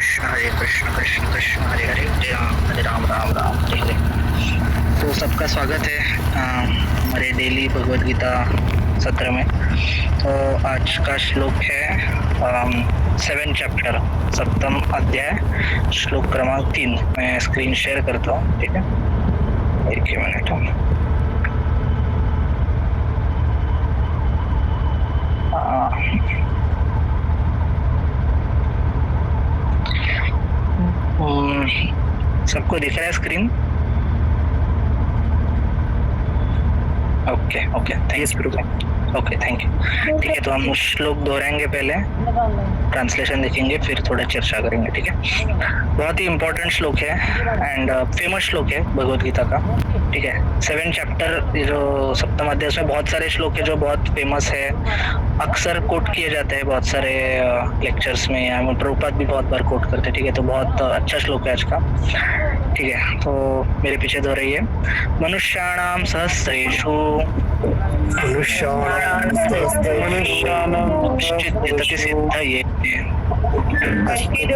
हरे कृष्ण कृष्ण कृष्ण हरे हरे, हरे राम राम राम हरे हरे। तो सबका स्वागत है हमारे डेली भगवद गीता सत्र में। तो आज का श्लोक है 7 चैप्टर, सप्तम अध्याय, श्लोक क्रमांक 3। मैं स्क्रीन शेयर करता हूँ, ठीक है, एक ही मिनट। सबको दिख रहा है screen? Okay okay, thank you. Okay, thank you. ठीक है, तो हम श्लोक दोहराएंगे, पहले ट्रांसलेशन देखेंगे, फिर थोड़ा चर्चा करेंगे, ठीक है। बहुत ही इंपॉर्टेंट श्लोक है एंड फेमस श्लोक है भगवद गीता का, ठीक है। 7 चैप्टर, जो सप्तम अध्याय, उसमें बहुत सारे श्लोक है जो बहुत फेमस है, अक्सर कोट किए जाते हैं बहुत सारे लेक्चर्स में, या प्रभुपाद भी बहुत बार कोट करते हैं, ठीक है। तो बहुत अच्छा श्लोक है आज का, ठीक है। तो मेरे पीछे दोहराइए। मनुष्याणाम सहस्रेषु कश्चित्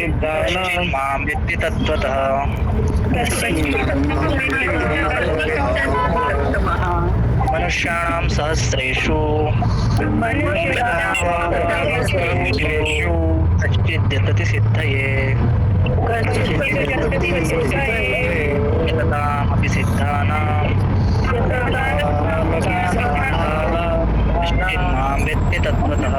सिद्धये मां विद्धि तत्त्वतः। मनुष्याणां सहस्रेषु कश्चिद्यतति सिद्धये तथामपि सिद्धानां कश्चिन्मां विद्धि तत्त्वतः।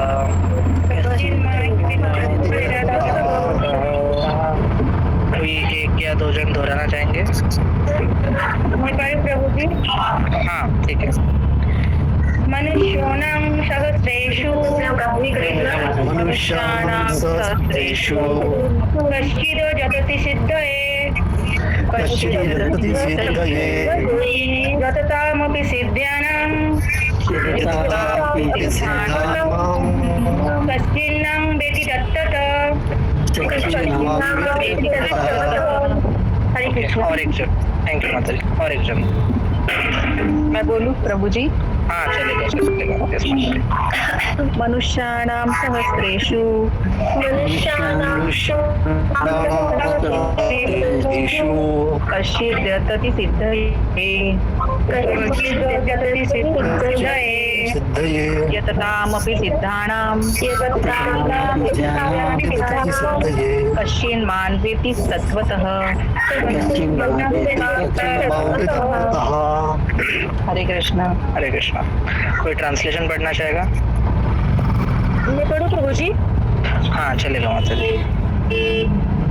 कोई एक या दो जन दोहराना चाहेंगे? प्रभु जी, हाँ, ठीक है। मनुष्याणां सहस्रेषु कश्चिद् जगति सिद्धये यततामपि सिद्ध्यानां कश्चिन्नं वेति तत्ततः। हरे कृष्ण। और एक जन, थैंक यू माता जी। और एक जन, मैं बोलूं प्रभु जी? हाँ चलेगा चलेगा। मनुष्याणां सहस्रेषु कश्चिद् यतति सिद्धये यततामपि सिद्धानां कश्चिन्मां वेति तत्त्वतः। हरे कृष्ण। हरे कृष्णा। कोई ट्रांसलेशन पढ़ना चाहेगा? मैं पढ़ूं प्रभु जी? हाँ चलेगा माता जी।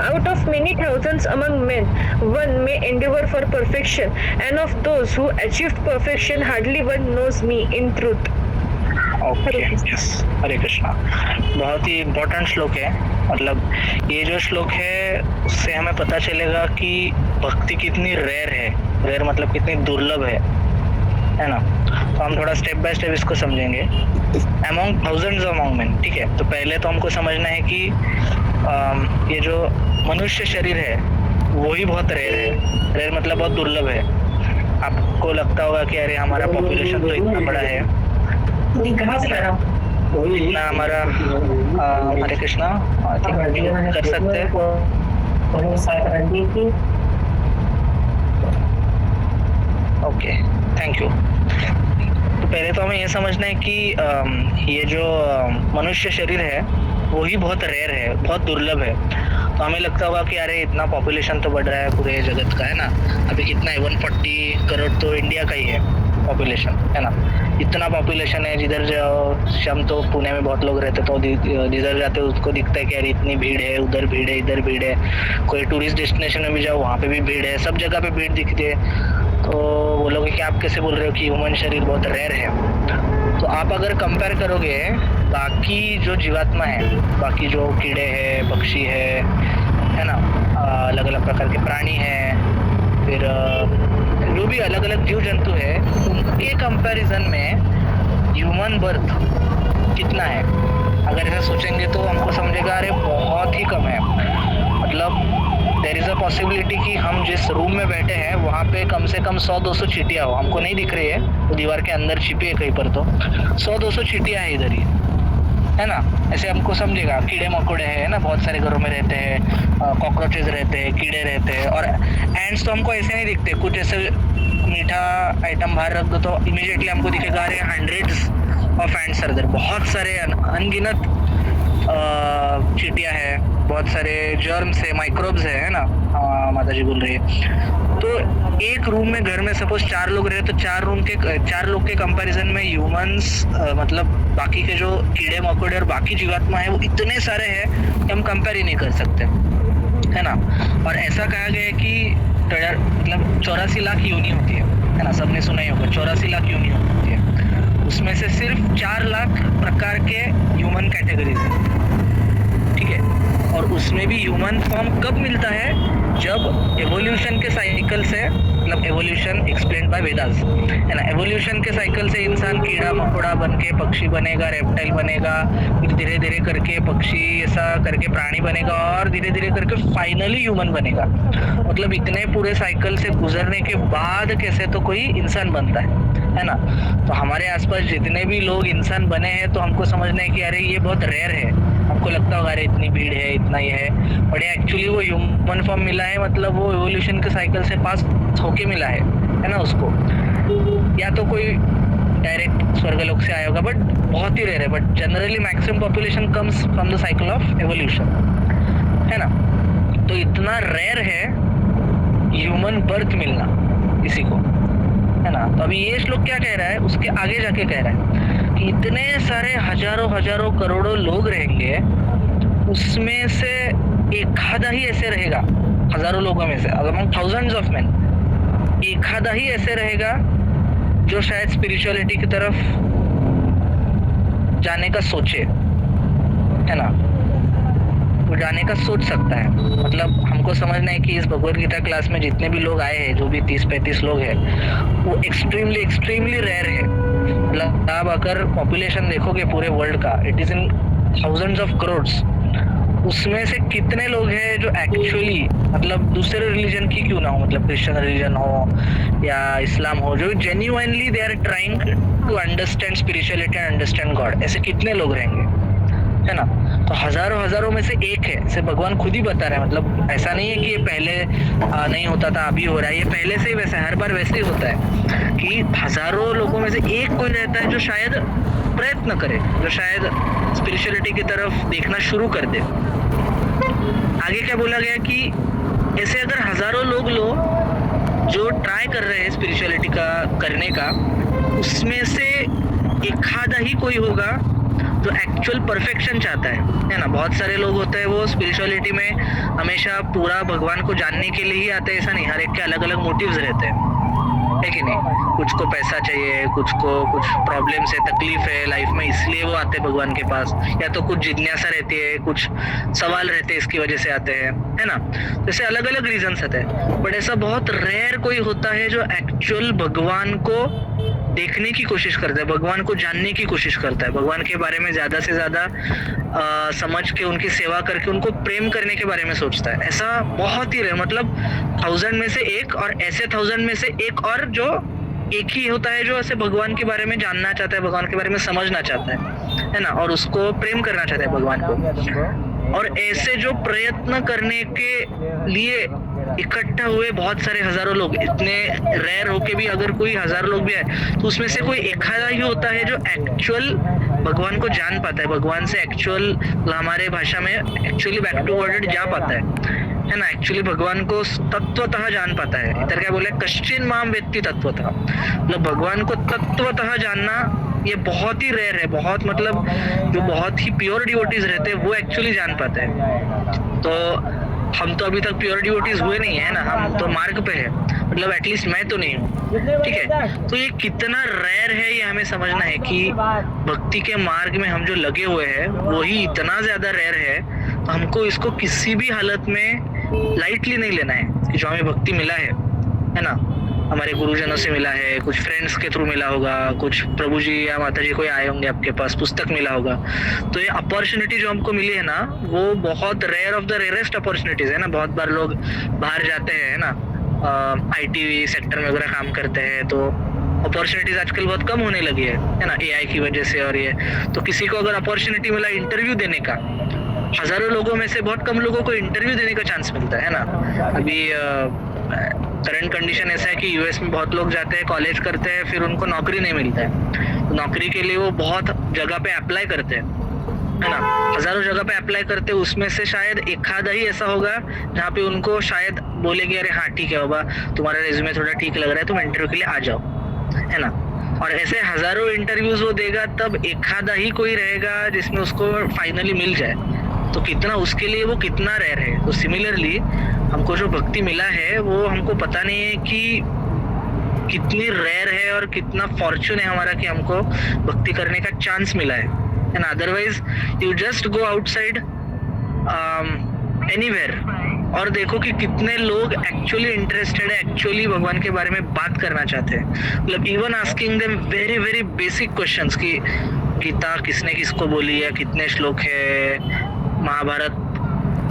Out of many thousands among men, one may endeavor for perfection, and of those who achieved perfection, hardly one knows me in truth. Okay, yes, Hare Krishna. बहुत ही इम्पोर्टेंट श्लोक है। मतलब ये जो श्लोक है उससे हमें पता चलेगा कि भक्ति कितनी रेयर है। रेयर मतलब कितनी दुर्लभ है ना। तो हम थोड़ा स्टेप बाय स्टेप इसको समझेंगे। अमॉन्ग थाउजेंड्स अमॉन्ग मेन, ठीक है। तो पहले तो हमको समझना है कि ये जो मनुष्य शरीर है वो ही बहुत रेयर है। रेयर मतलब बहुत दुर्लभ है। आपको लगता होगा कि अरे हमारा पॉपुलेशन तो इतना बड़ा है, इतना हमारा हरे कृष्णा कर सकते हैं। Okay, thank you. तो पहले तो हमें ये समझना है कि ये जो मनुष्य शरीर है वो ही बहुत रेयर है, बहुत दुर्लभ है। तो हमें लगता होगा कि अरे इतना पॉपुलेशन तो बढ़ रहा है पूरे जगत का, है ना। अभी कितना है, 140 करोड़ तो इंडिया का ही है पॉपुलेशन, है ना। इतना पॉपुलेशन है, जिधर जाओ, हम तो पुणे में बहुत लोग रहते, तो जिधर जाते उसको दिखता है कि यार इतनी भीड़ है, उधर भीड़ है, इधर भीड़ है। कोई टूरिस्ट डेस्टिनेशन में भी जाओ वहाँ पे भी भीड़ है, सब जगह पे भीड़ दिखती है। तो बोलोगे कि आप कैसे बोल रहे हो कि ह्यूमन शरीर बहुत रेयर है। तो आप अगर कंपेयर करोगे बाकी जो जीवात्मा है, बाकी जो कीड़े हैं, पक्षी है ना, अलग अलग प्रकार के प्राणी हैं, फिर जो भी अलग अलग जीव जंतु है, उनके कंपैरिजन में ह्यूमन बर्थ कितना है, अगर ऐसा सोचेंगे तो हमको समझेगा अरे बहुत ही कम है। मतलब देयर इज अ पॉसिबिलिटी कि हम जिस रूम में बैठे हैं वहाँ पे कम से कम 100-200 चींटियाँ हो, हमको नहीं दिख रही है, वो दीवार के अंदर छिपी है कहीं पर, तो 100-200 चींटियाँ है इधर ही, है ना। ऐसे हमको समझेगा कीड़े मकोड़े हैं ना, बहुत सारे घरों में रहते हैं, कॉकरोचेज रहते हैं, कीड़े रहते हैं, और एंड्स तो हमको ऐसे नहीं दिखते। कुछ ऐसे मीठा आइटम बाहर रख दो तो इमीडिएटली हमको दिखेगा अरे hundreds of ends are there, बहुत सारे अनगिनत चींटियाँ है, बहुत सारे जर्म्स है, माइक्रोब्स है ना। माता जी बोल रही है। तो एक रूम में घर में सपोज 4 लोग रहे तो 4 लोग के कंपैरिजन में ह्यूमंस मतलब बाकी के जो कीड़े मकोड़े और बाकी जीवात्मा है वो इतने सारे हैं कि हम कंपेयर ही नहीं कर सकते, है ना। और ऐसा कहा गया है कि मतलब 84 लाख योनि होती है ना, सबने सुना ही होगा 84 लाख योनि होती है, उसमें से सिर्फ 4 लाख प्रकार के ह्यूमन कैटेगरीज है, ठीक है। और उसमें भी ह्यूमन फॉर्म कब मिलता है, जब एवोल्यूशन के साइकिल से, मतलब एवोल्यूशन एक्सप्लेन्ड बाय वेदास, है ना। एवोल्यूशन के साइकिल से इंसान कीड़ा मकोड़ा बन के पक्षी बनेगा, रेप्टाइल बनेगा, फिर धीरे धीरे करके पक्षी ऐसा करके प्राणी बनेगा, और धीरे धीरे करके फाइनली ह्यूमन बनेगा। मतलब इतने पूरे साइकिल से गुजरने के बाद कैसे तो कोई इंसान बनता है ना। तो हमारे आसपास जितने भी लोग इंसान बने हैं तो हमको समझना है कि अरे ये बहुत रेयर है। हमको लगता होगा अरे इतनी भीड़ है, इतना ये है, बट एक्चुअली वो ह्यूमन फॉर्म मिला है, मतलब वो एवोल्यूशन के साइकिल से पास होके मिला है ना उसको। या तो कोई डायरेक्ट स्वर्गलोक से आया होगा, बट बहुत ही रेयर है। But generally maximum population comes from the cycle of evolution, है ना। तो इतना रेयर है ह्यूमन बर्थ मिलना किसी को, है ना। तो अभी ये श्लोक क्या कह रहा है, उसके आगे जाके कह रहा है कि इतने सारे हजारों करोड़ों लोग रहेंगे, उसमें से एक आधा ही ऐसे रहेगा, हजारों लोगों में से, अगर थाउजेंड्स ऑफ मैन, एक आधा ही ऐसे रहेगा जो शायद स्पिरिचुअलिटी की तरफ जाने का सोचे, है ना। वो जाने का सोच सकता है। मतलब हमको समझना है कि इस भगवद गीता क्लास में जितने भी लोग आए हैं, जो भी 30-35 लोग हैं, वो एक्सट्रीमली रेयर है। मतलब आप अगर पॉपुलेशन देखोगे पूरे वर्ल्ड का, it is in thousands of crores, उसमें से कितने लोग हैं जो एक्चुअली मतलब दूसरे रिलीजन की क्यों ना हो, मतलब क्रिश्चियन रिलीजन हो या इस्लाम हो, जो genuinely they are trying to understand spirituality and understand God, ऐसे कितने लोग रहेंगे, है ना। तो हजारों में से एक है, से भगवान खुद ही बता रहे हैं। मतलब ऐसा नहीं है कि ये पहले नहीं होता था अभी हो रहा है, ये पहले से ही वैसा है, हर बार वैसे ही होता है कि हजारों लोगों में से एक कोई रहता है जो शायद प्रयत्न करे, जो शायद स्पिरिचुअलिटी की तरफ देखना शुरू कर दे। आगे क्या बोला गया कि ऐसे अगर हजारों लोग लो जो ट्राई कर रहे हैं स्पिरिचुअलिटी का करने का, उसमें से एक आधा ही कोई होगा जो एक्चुअल परफेक्शन चाहता है ना। बहुत सारे लोग होते हैं वो स्पिरिचुअलिटी में हमेशा पूरा भगवान को जानने के लिए ही आते हैं, ऐसा नहीं, हर एक के अलग अलग मोटिव्स रहते हैं, है कि नहीं। कुछ को पैसा चाहिए, कुछ को कुछ प्रॉब्लम्स है, तकलीफ है लाइफ में, इसलिए वो आते हैं भगवान के पास, या तो कुछ जिज्ञासा रहती है, कुछ सवाल रहते हैं, इसकी वजह से आते हैं, है ना। जैसे अलग अलग रीजंस आते हैं, बट ऐसा बहुत रेयर कोई होता है जो एक्चुअल भगवान को देखने की कोशिश करता है, भगवान को जानने की कोशिश करता है, भगवान के बारे में ज्यादा से ज्यादा समझ के उनकी सेवा करके उनको प्रेम करने के बारे में सोचता है। ऐसा बहुत ही रेयर, मतलब 1000 में से एक, और ऐसे 1000 में से एक और जो एक ही होता है जो ऐसे भगवान के बारे में जानना चाहता है, भगवान के बारे में समझना चाहता है ना, और उसको प्रेम करना चाहता है भगवान को। और ऐसे जो प्रयत्न करने के लिए इकट्ठा हुए बहुत सारे हजारों लोग, इतने रेयर होके भी अगर कोई 1000 लोग भी आए तो उसमें से कोई एक आधा ही होता है जो एक्चुअल भगवान को जान पाता है, भगवान से एक्चुअल, हमारे भाषा में एक्चुअली बैक टू वर्ड जा पाता है ना, एक्चुअली भगवान को तत्वतः जान पाता है। इधर क्या बोले, कश्चिन माम व्यक्ति तत्वतः, मतलब भगवान को तत्वतः जानना ये बहुत ही रेयर है, बहुत, मतलब जो बहुत ही प्योर डिवोटीज रहते हैं वो एक्चुअली जान पाते हैं। तो हम तो अभी तक प्योर डिवोटीज हुए नहीं है ना, हम तो मार्ग पे है, मतलब एटलीस्ट मैं तो नहीं हूँ, ठीक है। तो ये कितना रेयर है ये हमें समझना है कि भक्ति के मार्ग में हम जो लगे हुए हैं वही इतना ज्यादा रेयर है, तो हमको इसको किसी भी हालत में लाइटली नहीं लेना है कि जो हमें भक्ति मिला है ना। हमारे गुरुजनों से मिला है, कुछ फ्रेंड्स के थ्रू मिला होगा, कुछ प्रभु जी या माता जी कोई आए होंगे आपके पास, पुस्तक मिला होगा। तो ये अपॉर्चुनिटी जो हमको मिली है ना, वो बहुत rare of the rarest opportunities है ना। बहुत बार लोग बाहर जाते हैं ना, IT सेक्टर में वगैरह काम करते हैं, तो अपॉर्चुनिटीज आजकल बहुत कम होने लगी है ना, AI की वजह से। और ये तो किसी को अगर अपॉर्चुनिटी मिला इंटरव्यू देने का, हजारों लोगों में से बहुत कम लोगों को इंटरव्यू देने का चांस मिलता है ना। अभी करंट कंडीशन ऐसा है कि यूएस में बहुत लोग जाते हैं, कॉलेज करते हैं, फिर उनको नौकरी नहीं मिलता है, तो नौकरी के लिए वो बहुत जगह पे अप्लाई करते हैं, है ना। हजारों जगह पे अप्लाई करते हैं, उसमें से शायद एक आधा ही ऐसा होगा जहाँ पे उनको शायद बोलेंगे अरे हाँ ठीक है बाबा, तुम्हारा रेज्यूमे थोड़ा ठीक लग रहा है, तुम इंटरव्यू के लिए आ जाओ, है ना। और ऐसे हजारों इंटरव्यूज वो देगा, तब एक आधा ही कोई रहेगा जिसमें उसको फाइनली मिल जाए। तो कितना उसके लिए वो कितना रेयर है। तो सिमिलरली हमको जो भक्ति मिला है वो हमको पता नहीं है कि कितनी रेयर है और कितना फॉर्चून है हमारा कि हमको भक्ति करने का चांस मिला है ना। Otherwise you just go outside anywhere और देखो कि कितने लोग एक्चुअली इंटरेस्टेड है, एक्चुअली भगवान के बारे में बात करना चाहते हैं। मतलब even asking them very very basic questions कि गीता किसने किसको बोली है, कितने श्लोक है, महाभारत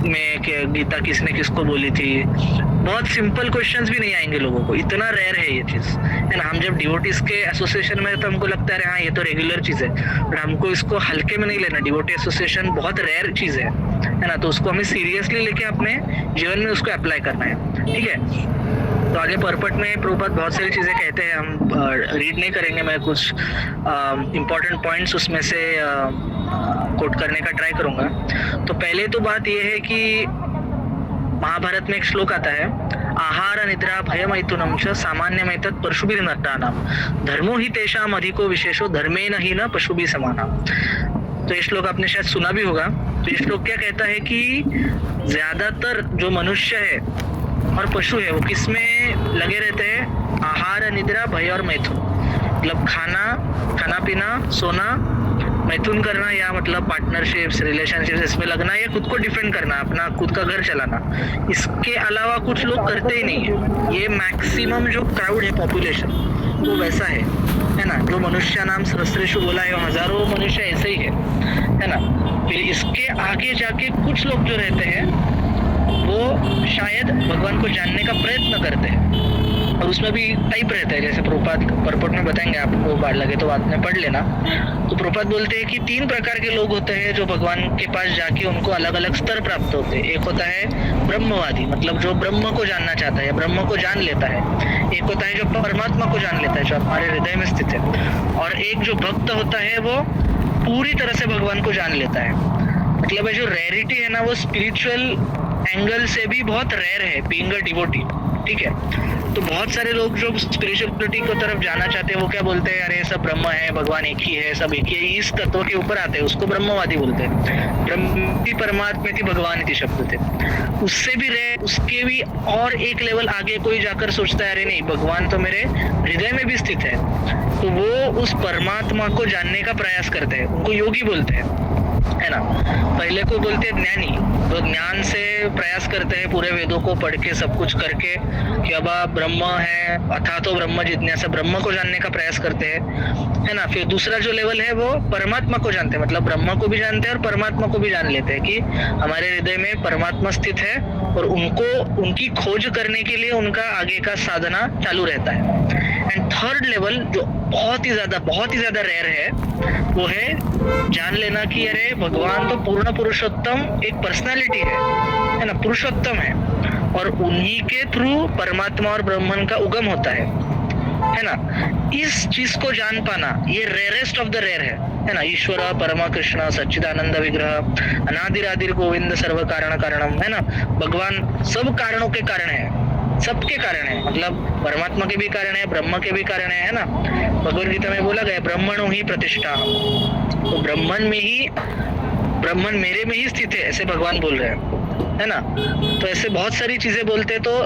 में गीता किसने किसको बोली थी, बहुत सिंपल क्वेश्चंस भी नहीं आएंगे लोगों को। इतना रेयर है ये चीज, है ना। हम जब डिवोटीज के एसोसिएशन में तो हमको लगता है हाँ ये तो रेगुलर चीज है, बट हमको इसको हल्के में नहीं लेना। डिवोटी एसोसिएशन बहुत रेयर चीज है ना। तो उसको हमें सीरियसली लेके अपने जीवन में उसको अप्लाई करना है, ठीक है। तो आगे परपट में प्रभुपाद बहुत सारी चीजें कहते हैं, हम रीड नहीं करेंगे, मैं कुछ इम्पोर्टेंट पॉइंट्स उसमें से कोट करने का ट्राई करूंगा। तो पहले तो बात यह है कि महाभारत में एक श्लोक आता है, आहार निद्रा भयमैथुनं च सामान्यमेतत् पशुभिः नराणाम् धर्मो हि तेषाम् अधिको विशेषो धर्मेण हि न पशुभिः समानम्। तो ये श्लोक आपने शायद सुना भी होगा। तो ये श्लोक क्या कहता है कि ज्यादातर जो मनुष्य है और पशु है वो किसमें लगे रहते हैं, आहार निद्रा भय और मैथुन। मतलब खाना पीना, सोना, मैथुन करना या मतलब पार्टनरशिप्स, रिलेशनशिप्स, इसमें लगना या खुद को डिफेंड करना, अपना खुद का घर चलाना। इसके अलावा कुछ लोग करते ही नहीं है। ये मैक्सिमम जो क्राउड है, पॉपुलेशन, वो वैसा है ना। जो मनुष्य नाम सहस्रेषु बोला है, हजारों मनुष्य ऐसे ही है ना। फिर इसके आगे जाके कुछ लोग जो रहते हैं वो शायद भगवान को जानने का प्रयत्न करते हैं, और उसमें भी टाइप रहता है, जैसे प्रभुपाद परपट में बताएंगे, आपको बात लगे तो बाद में पढ़ लेना। तो प्रभुपाद बोलते हैं कि 3 प्रकार के लोग होते हैं जो भगवान के पास जाके उनको अलग अलग स्तर प्राप्त होते हैं। एक होता है ब्रह्मवादी, मतलब जो ब्रह्म को जानना चाहता है, ब्रह्म को जान लेता है। एक होता है जो परमात्मा को जान लेता है, जो हमारे हृदय में स्थित है। और एक जो भक्त होता है वो पूरी तरह से भगवान को जान लेता है। मतलब जो रेयरिटी है ना, वो स्पिरिचुअल एंगल से भी बहुत रेयर है, बीइंग अ डिवोटी, ठीक है। तो बहुत सारे लोग जो स्पिरिचुअलिटी की तरफ जाना चाहते हैं वो क्या बोलते हैं, अरे सब ब्रह्म है, भगवान एक ही है, सब एक ही है, इस तत्व के ऊपर आते हैं, उसको ब्रह्मवादी बोलते हैं। ब्रह्म परमात्मा थी, भगवान थी शब्द थे। उससे भी उसके भी और एक लेवल आगे कोई जाकर सोचता है, अरे नहीं, भगवान तो मेरे हृदय में भी स्थित है। तो वो उस परमात्मा को जानने का प्रयास करते हैं, उनको योगी बोलते हैं, है ना। पहले को बोलते हैं ज्ञानी, तो ज्ञान से प्रयास करते हैं, पूरे वेदों को पढ़ के सब कुछ करके कि अब ब्रह्म है, अथा तो ब्रह्म जिज्ञासा, ब्रह्म को जानने का प्रयास करते हैं, है ना। फिर दूसरा जो लेवल है वो परमात्मा को जानते हैं, मतलब ब्रह्म को भी जानते हैं और परमात्मा को भी जान लेते हैं कि हमारे हृदय में परमात्मा स्थित है, और उनको उनकी खोज करने के लिए उनका आगे का साधना चालू रहता है। एंड थर्ड लेवल जो बहुत ही ज्यादा रेयर है, वो है जान लेना कि अरे भगवान तो पूर्ण पुरुषोत्तम एक पर्सनालिटी है ना, पुरुषोत्तम है, और उन्हीं के थ्रू परमात्मा और ब्रह्मन का उगम होता है ना। इस चीज को जान पाना ये रेयरेस्ट ऑफ द रेयर है ना। ईश्वर परमा कृष्ण सच्चिदानंद विग्रह अनादिरादिर गोविंद सर्व कारण कारणम, है ना। भगवान सब कारणों के कारण है, सबके कारण है, मतलब परमात्मा के भी कारण है, ब्रह्म के भी कारण है ना। भगवद गीता में बोला गया ब्रह्मणो ही प्रतिष्ठा, तो ब्रह्मन मेरे में ही स्थित है, ऐसे भगवान बोल रहे हैं, है ना। तो ऐसे बहुत सारी चीजें बोलते, तो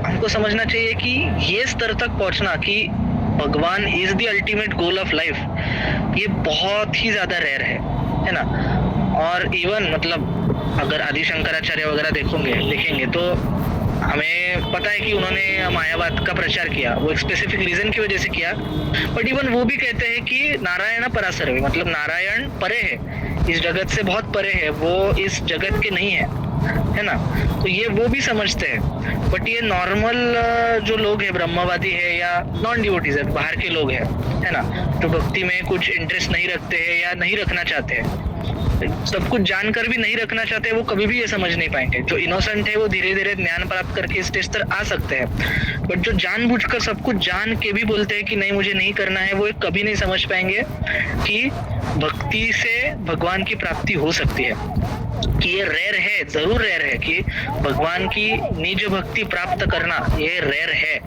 हमको समझना चाहिए कि ये स्तर तक पहुंचना कि भगवान is the ultimate goal of life, ये बहुत ही ज्यादा रेयर है ना। और इवन मतलब अगर आदि शंकराचार्य वगैरह देखेंगे तो हमें पता है कि उन्होंने मायावाद का प्रचार किया, वो एक स्पेसिफिक रीजन की वजह से किया, बट इवन वो भी कहते हैं कि नारायण परसर्वे, मतलब नारायण परे है, इस जगत से बहुत परे है, वो इस जगत के नहीं है ना। तो ये वो भी समझते हैं, बट ये नॉर्मल जो लोग हैं, ब्रह्मवादी है या नॉन डिवोटीज है, बाहर के लोग है ना, जो भक्ति में कुछ इंटरेस्ट नहीं रखते हैं या नहीं रखना चाहते हैं, सब कुछ जानकर भी नहीं रखना चाहते, वो कभी भी ये समझ नहीं पाएंगे। जो इनोसेंट है वो धीरे धीरे ज्ञान प्राप्त करके इस स्टेज तक आ सकते हैं, बट जो जानबूझकर सब कुछ जान के भी बोलते हैं कि नहीं मुझे नहीं करना है, वो कभी नहीं समझ पाएंगे कि भक्ति से भगवान की प्राप्ति हो सकती है, कि ये रेयर है, जरूर रेयर है कि भगवान की निज भक्ति प्राप्त करना, ये रेयर है,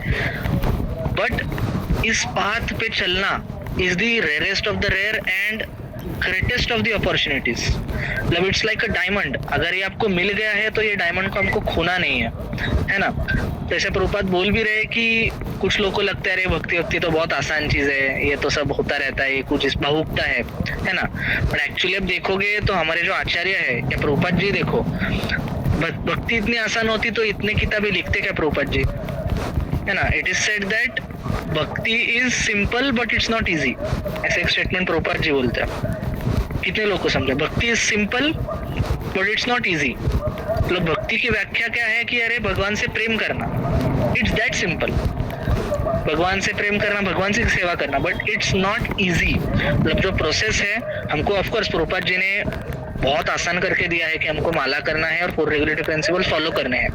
बट इस पाथ पे चलना is the rarest of the rare and greatest of the opportunities. मतलब इट्स लाइक अ डायमंड, अगर ये आपको मिल गया है तो ये डायमंड को हमको खोना नहीं है ना। जैसे प्रभुपाद बोल भी रहे कि कुछ लोगों को लगता है अरे भक्ति तो बहुत आसान चीज है, ये तो सब होता रहता है, ये कुछ इस भावुकता है ना। बट एक्चुअली अब देखोगे तो हमारे जो आचार्य है या प्रभुपाद जी, देखो भक्ति इतनी आसान होती तो इतने किताबें लिखते क्या प्रभुपाद जी, है ना। इट इज सेड दैट भक्ति is simple but it's not easy, ऐसे एक स्टेटमेंट प्रभुपाद जी बोलते हैं। कितने लोग को समझा, भक्ति is simple but it's not easy, मतलब भक्ति की व्याख्या क्या है कि अरे भगवान से प्रेम करना, इट्स दैट सिंपल, भगवान से प्रेम करना, भगवान से सेवा करना, बट इट्स नॉट इजी। मतलब जो प्रोसेस है हमको ऑफकोर्स प्रभुपाद जी ने बहुत आसान करके दिया है कि हमको माला करना है और 4 रेगुलेटरी प्रिंसिपल फॉलो करने हैं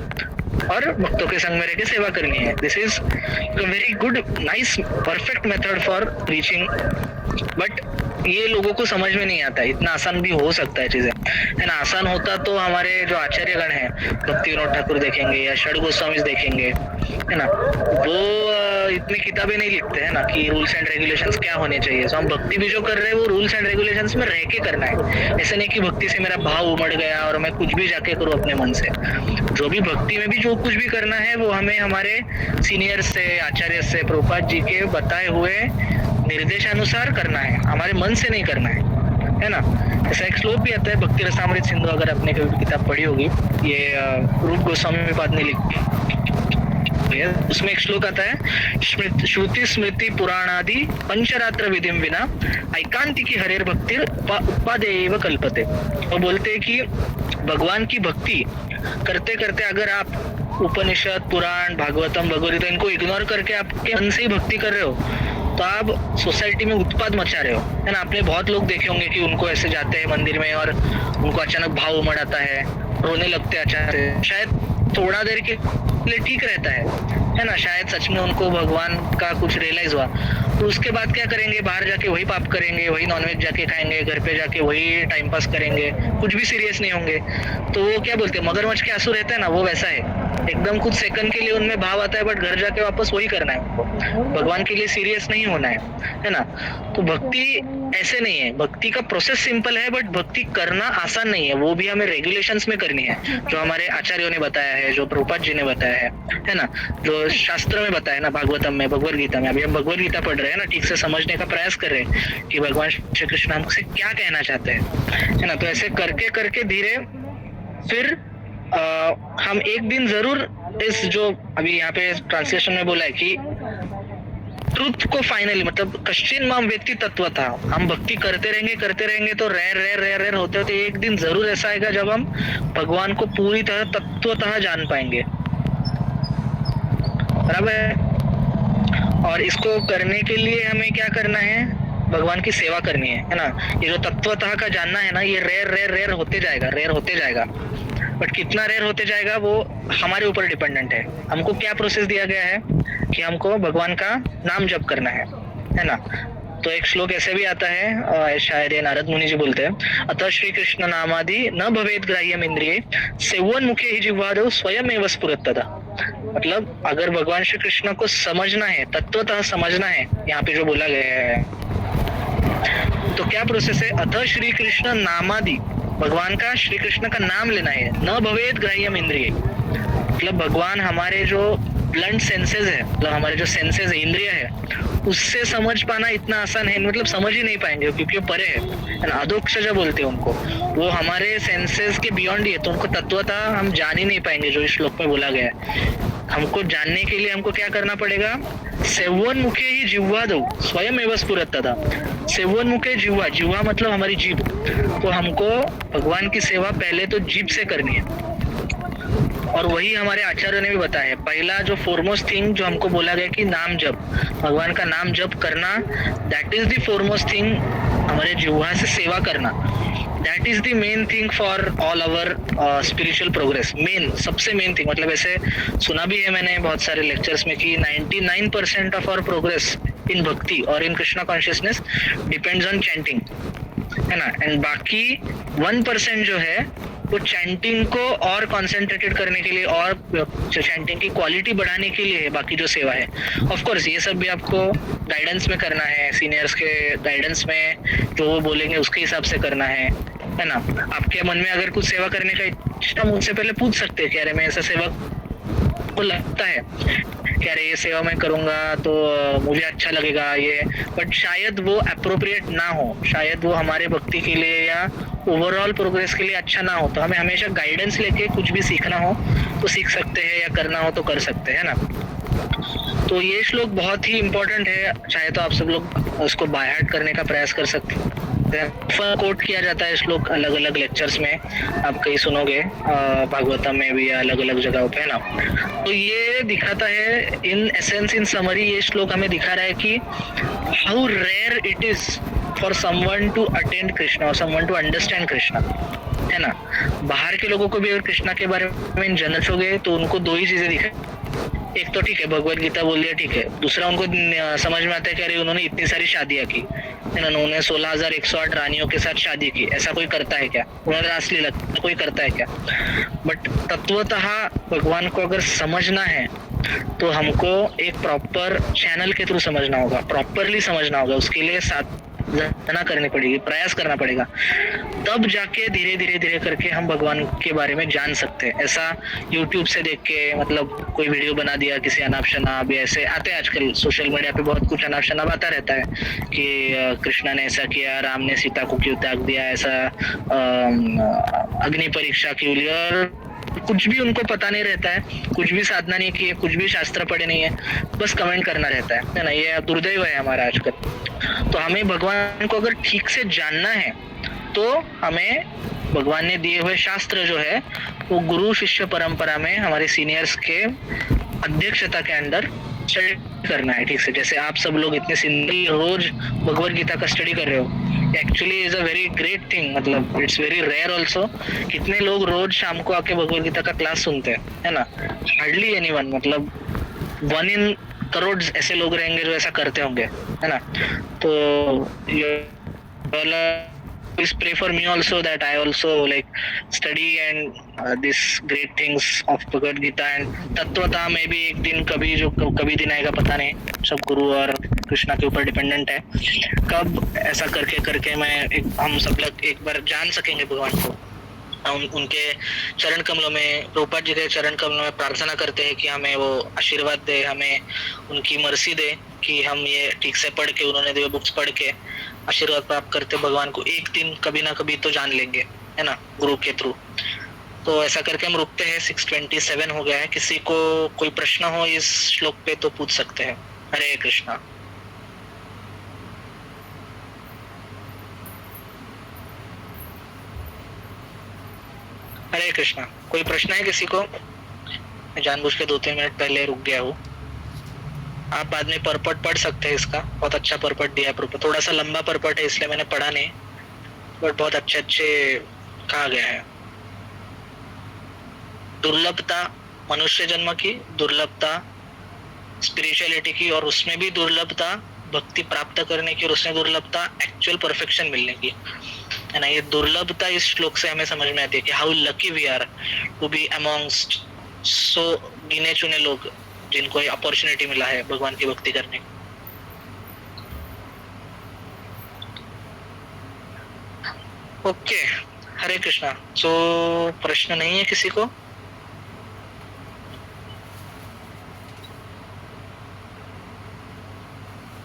और भक्तों के संग में रह के सेवा करनी है। This is a very good nice perfect method for reaching, but ये लोगों को समझ में नहीं आता, इतना आसान भी हो सकता है चीजें, है ना। आसान होता तो हमारे जो आचार्यगण हैं, भक्ति विनोद ठाकुर देखेंगे या षड गोस्वामी देखेंगे, है ना, वो इतनी किताबें नहीं लिखते हैं ना कि रूल्स एंड रेगुलेशंस क्या होने चाहिए। तो हम भक्ति भी जो कर रहे हैं वो रूल्स एंड रेगुलेशंस में रह के करना है, ऐसे नहीं कि भक्ति से मेरा भाव उमड़ गया और मैं कुछ भी जाके करूँ अपने मन से। जो भी भक्ति में भी जो कुछ भी करना है वो हमें हमारे सीनियर से, आचार्य से, प्रभुपाद जी के बताए हुए निर्देशानुसार करना है, हमारे मन से नहीं करना है ना। ऐसा एक श्लोक भी आता है भक्ति रसामृत सिंधु, अगर आपने कभी किताब पढ़ी होगी, ये रूप गोस्वामी पाद ने लिखी, उसमें एक श्लोक आता है, श्रुति स्मृति पुराणादि पंचरात्र विधिम विना ऐकांतिकी हरेर भक्तिर उपादेय कल्पते। वो बोलते हैं कि भगवान की भक्ति करते करते अगर आप उपनिषद, पुराण, भागवतम, भगवद्गीता इनको इग्नोर करके आपके मन से ही भक्ति कर रहे हो तो आप सोसाइटी में उत्पाद मचा रहे हो, है ना। आपने बहुत लोग देखे होंगे कि उनको ऐसे जाते हैं मंदिर में और उनको अचानक भाव उमड़ आता है, रोने लगते हैं अचानक, शायद थोड़ा देर के लिए ठीक रहता है ना, शायद सच में उनको भगवान का कुछ रियलाइज हुआ, तो उसके बाद क्या करेंगे, बाहर जाके वही पाप करेंगे, वही नॉनवेज जाके खाएंगे, घर पे जाके वही टाइम पास करेंगे, कुछ भी सीरियस नहीं होंगे। तो वो क्या बोलते हैं, मगरमच्छ के आंसू रहता है ना, वो वैसा है, एकदम कुछ सेकंड के लिए उनमें भाव आता है बट घर जाके वापस वही करना है उनको, भगवान के लिए सीरियस नहीं होना है ना। तो भक्ति ऐसे नहीं है, भक्ति का प्रोसेस सिंपल है बट भक्ति करना आसान नहीं है, वो भी हमें रेगुलेशंस में करनी है, जो हमारे आचार्यों ने बताया है, जो प्रभुपाद जी ने बताया है ना, जो शास्त्र में बताया ना, भागवतम में, भगवद गीता में। अभी हम भगवद गीता पढ़ रहे हैं ना, ठीक से समझने का प्रयास कर रहे हैं कि भगवान श्री कृष्ण हमसे क्या कहना चाहते हैं, है ना। तो ऐसे करके करके धीरे फिर हम एक दिन जरूर इस, जो अभी यहाँ पे ट्रांसलेशन में बोला है कि ट्रुथ को फाइनली, मतलब कश्चिन माम व्यक्ति तत्व था, हम भक्ति करते रहेंगे तो रेयर होते होते एक दिन जरूर ऐसा आएगा जब हम भगवान को पूरी तरह तत्वतः जान पाएंगे, बराबर है। और इसको करने के लिए हमें क्या करना है, भगवान की सेवा करनी है ना। ये जो तत्वतः का जानना है ना, ये रेयर होते जाएगा, बट कितना रेयर होते जाएगा वो हमारे ऊपर डिपेंडेंट है। हमको क्या प्रोसेस दिया गया है कि हमको भगवान का नाम जप करना है ना। तो एक श्लोक ऐसे भी आता है, शायद ये नारद मुनि जी बोलते हैं, अतः श्री कृष्ण नामादि न भवेद ग्राह्यम इंद्रिये सेवन मुखे ही जिह्वादौ स्वयं एव स्फुरत तदा। मतलब अगर भगवान श्री कृष्ण को समझना है, तत्वतः समझना है, यहाँ पे जो बोला गया है, तो क्या प्रोसेस है, अतः श्री कृष्ण नामादि, भगवान का, श्री कृष्ण का नाम लेना है, न भवेद ग्राह्यम इंद्रिय, मतलब भगवान हमारे जो ब्लंट सेंसेस है, मतलब हमारे जो सेंसेस है, इंद्रिय है, उससे समझ पाना इतना आसान है, मतलब समझ ही नहीं पाएंगे क्योंकि वो परे है ना, अधोक्षज बोलते हैं उनको, वो हमारे सेंसेस के बियॉन्ड ही है, तो उनको तत्वतः हम जान ही नहीं पाएंगे, जो इस श्लोक में बोला गया है हमको जानने के लिए हमको क्या करना पड़ेगा? सेवोन्मुखे ही जिह्वा दो स्वयं एवं स्फुरत्तदा। सेवोन्मुखे जिह्वा, जिह्वा मतलब हमारी जीभ। तो हमको भगवान की सेवा पहले तो जीभ से करनी है, और वही हमारे आचार्य ने भी बताया है। पहला जो फॉरमोस्ट थिंग जो हमको बोला गया कि नाम जप, भगवान का नाम जप करना, that is the foremost thing. हमारे जिह्वा से सेवा करना, that is the main thing for all our spiritual progress. Main, सबसे मेन थिंग, मतलब ऐसे सुना भी है मैंने बहुत सारे लेक्चर्स में कि 99% of our progress in bhakti और in Krishna consciousness depends on chanting, है ना। एंड बाकी 1% जो है वो चैंटिंग को और कॉन्सेंट्रेटेड करने के लिए और चैंटिंग की क्वालिटी बढ़ाने के लिए है। बाकी जो सेवा है, ऑफ कोर्स ये सब भी आपको गाइडेंस में करना है, सीनियर्स के गाइडेंस में जो वो बोलेंगे उसके हिसाब से करना है ना। आपके मन में अगर कुछ सेवा करने का इच्छा, मुझसे पहले पूछ सकते हैं कि अरे मैं ऐसा सेवा को लगता है कि अरे ये सेवा मैं करूंगा तो मुझे अच्छा लगेगा ये, बट शायद वो अप्रोप्रिएट ना हो, शायद वो हमारे भक्ति के लिए या ओवरऑल प्रोग्रेस के लिए अच्छा ना हो। तो हमें हमेशा गाइडेंस लेके कुछ भी सीखना हो तो सीख सकते हैं, या करना हो तो कर सकते हैं ना। तो ये श्लोक बहुत ही इम्पोर्टेंट है, चाहे तो आप सब लोग उसको बाय हार्ट करने का प्रयास कर सकते हैं। कोट किया जाता है श्लोक अलग अलग लेक्चर्स में, आप कहीं सुनोगे भागवतम में भी या अलग अलग जगहों पे, है ना। तो ये दिखाता है इन एसेंस, इन समरी, ये श्लोक हमें दिखा रहा है कि how rare it is for someone to attend Krishna और समवन टू अंडरस्टैंड कृष्णा, है ना। बाहर के लोगों को भी अगर कृष्णा के बारे में जानोगे तो उनको दो ही चीजें दिखाई, एक तो ठीक है भगवत गीता बोल दिया, ठीक है। दूसरा उनको समझ में आता है कि अरे उन्होंने इतनी सारी शादियां की, उन्होंने 16,108 रानियों के साथ शादी की, ऐसा कोई करता है क्या? उन्होंने रासलीला कोई करता है क्या? बट तत्वतः भगवान को अगर समझना है तो हमको एक प्रॉपर चैनल के थ्रू समझना होगा, प्रॉपरली समझना होगा। उसके लिए साधना करनी पड़ेगी, प्रयास करना पड़ेगा, तब जाके धीरे धीरे धीरे करके हम भगवान के बारे में जान सकते हैं। ऐसा YouTube से देख के, मतलब कोई वीडियो बना दिया किसी अनाप शनाप, ऐसे आते हैं आजकल सोशल मीडिया पे बहुत कुछ अनाप शनाप आता रहता है कि कृष्णा ने ऐसा किया, राम ने सीता को क्यों त्याग दिया, ऐसा अग्नि परीक्षा क्यों ली, और कुछ भी उनको पता नहीं रहता है, कुछ भी साधना नहीं की है, कुछ भी शास्त्र पढ़े नहीं है, बस कमेंट करना रहता है ना। ये दुर्दैव है हमारा आजकल। तो हमें भगवान को अगर ठीक से जानना है तो हमें भगवान ने दिए हुए शास्त्र जो है वो गुरु शिष्य परंपरा में हमारे सीनियर्स के अध्यक्षता के अंदर स्टडी करना है, ठीक से। जैसे आप सब लोग इतने सिंगल रोज भगवत गीता का स्टडी कर रहे हो, actually is a very great thing, मतलब इट्स वेरी रेयर ऑल्सो। कितने लोग रोज शाम को आके भगवत गीता का क्लास सुनते हैं, है ना। हार्डली एनीवन, मतलब 1 in करोड़ ऐसे लोग रहेंगे जो ऐसा करते होंगे, है ना। तो please pray for me also that I also like study and this great things of Bhagavad Gita, and तत्वतः में भी एक दिन कभी दिन आएगा पता नहीं, सब गुरु और कृष्णा के ऊपर डिपेंडेंट है, कब ऐसा करके हम सब लोग एक बार जान सकेंगे भगवान को। हम उनके चरण कमलों में, प्रभुपाद जी के चरण कमलों में प्रार्थना करते हैं कि हमें वो आशीर्वाद दे, हमें उनकी मर्सी दे कि हम ये ठीक से पढ़ के, उन्होंने दिए बुक्स पढ़ के आशीर्वाद प्राप्त करते भगवान को एक दिन कभी ना कभी तो जान लेंगे, है ना, गुरु के थ्रू। तो ऐसा करके हम रुकते हैं, 6:27 हो गया है। किसी को कोई प्रश्न हो इस श्लोक पे तो पूछ सकते हैं। हरे कृष्णा। हरे कृष्णा। कोई प्रश्न है किसी को? मैं जानबूझ के 2-3 मिनट पहले रुक गया हूँ। आप बाद में परपट पढ़ सकते हैं, इसका बहुत अच्छा परपट दिया है। थोड़ा सा लंबा परपट है इसलिए मैंने पढ़ा नहीं, बट बहुत अच्छे कहा गया है। दुर्लभता, मनुष्य जन्म की दुर्लभता, स्पिरिचुअलिटी की, और उसमें भी दुर्लभता भक्ति प्राप्त करने की, और उसमें दुर्लभता एक्चुअल परफेक्शन मिलने की, है ना। ये दुर्लभता इस श्लोक से हमें समझ में आती है कि how lucky we are to be amongst so गिने चुने लोग जिनको ये अपॉर्चुनिटी मिला है भगवान की भक्ति करने की। ओके, हरे कृष्णा। तो प्रश्न नहीं है किसी को?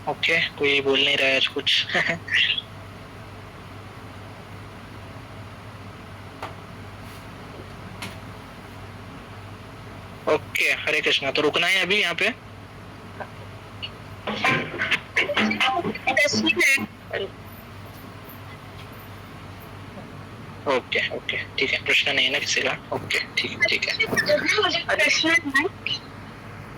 ओके, कोई बोल नहीं रहा है आज कुछ। ओके। ओके, हरे कृष्णा। तो रुकना है अभी यहाँ पे? 10 मिनट। ओके ओके, ठीक है, प्रश्न नहीं है ना किसी का? ओके, ठीक है ठीक है। मुझे प्रश्न है।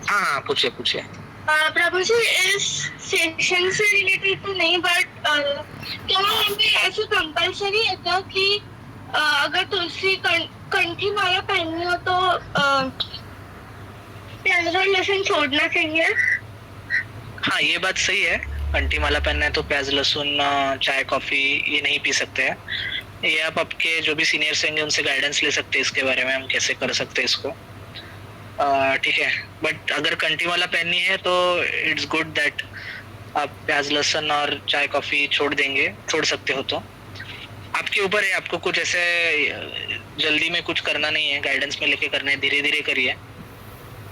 हाँ हाँ, पूछिए पूछिए। प्रभु जी, इस सेशन से रिलेटेड तो नहीं, बट क्या हमें ऐसे कंपल्सरी है क्या कि अगर तुलसी कंठी माला पहननी हो तो प्याज और लहसुन छोड़ना चाहिए? हाँ, ये बात सही है। कंठी माला पहनना है तो प्याज लहसुन चाय कॉफी ये नहीं पी सकते हैं। ये आप आपके जो भी सीनियर्स होंगे उनसे गाइडेंस ले सकते हैं इसके बारे में, हम कैसे कर सकते हैं इसको। ठीक है, बट अगर कंठी माला पहननी है तो इट्स गुड दैट आप प्याज लहसुन और चाय कॉफी छोड़ सकते हो। तो आपके ऊपर है, आपको कुछ ऐसे जल्दी में कुछ करना नहीं है, गाइडेंस में लेके करना है, धीरे धीरे करिए।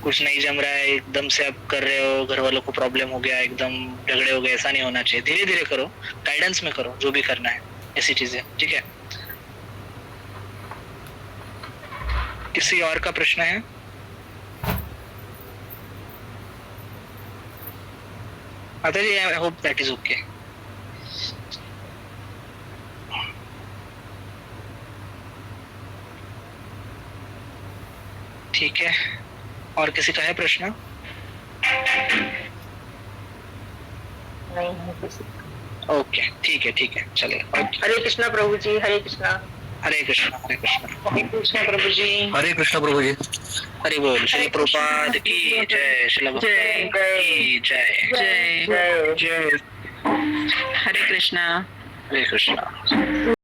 कुछ नहीं जम रहा है, एकदम से आप कर रहे हो, घर वालों को प्रॉब्लम हो गया, एकदम झगड़े हो गए, ऐसा नहीं होना चाहिए। धीरे धीरे करो, गाइडेंस में करो जो भी करना है, ऐसी चीजें। ठीक है, किसी और का प्रश्न है? आता जी, I hope that is okay. ठीक है, और किसी का है प्रश्न? ओके, ठीक है, चलेगा। हरे कृष्णा प्रभु जी, हरे कृष्णा। हरे कृष्णा हरे कृष्णा। हरे कृष्णा प्रभु जी। हरे कृष्ण प्रभु जी। हरि बोल। श्री प्रभुपाद की जय। श्री भगवान की जय। जय जय। हरे कृष्णा। हरे कृष्णा।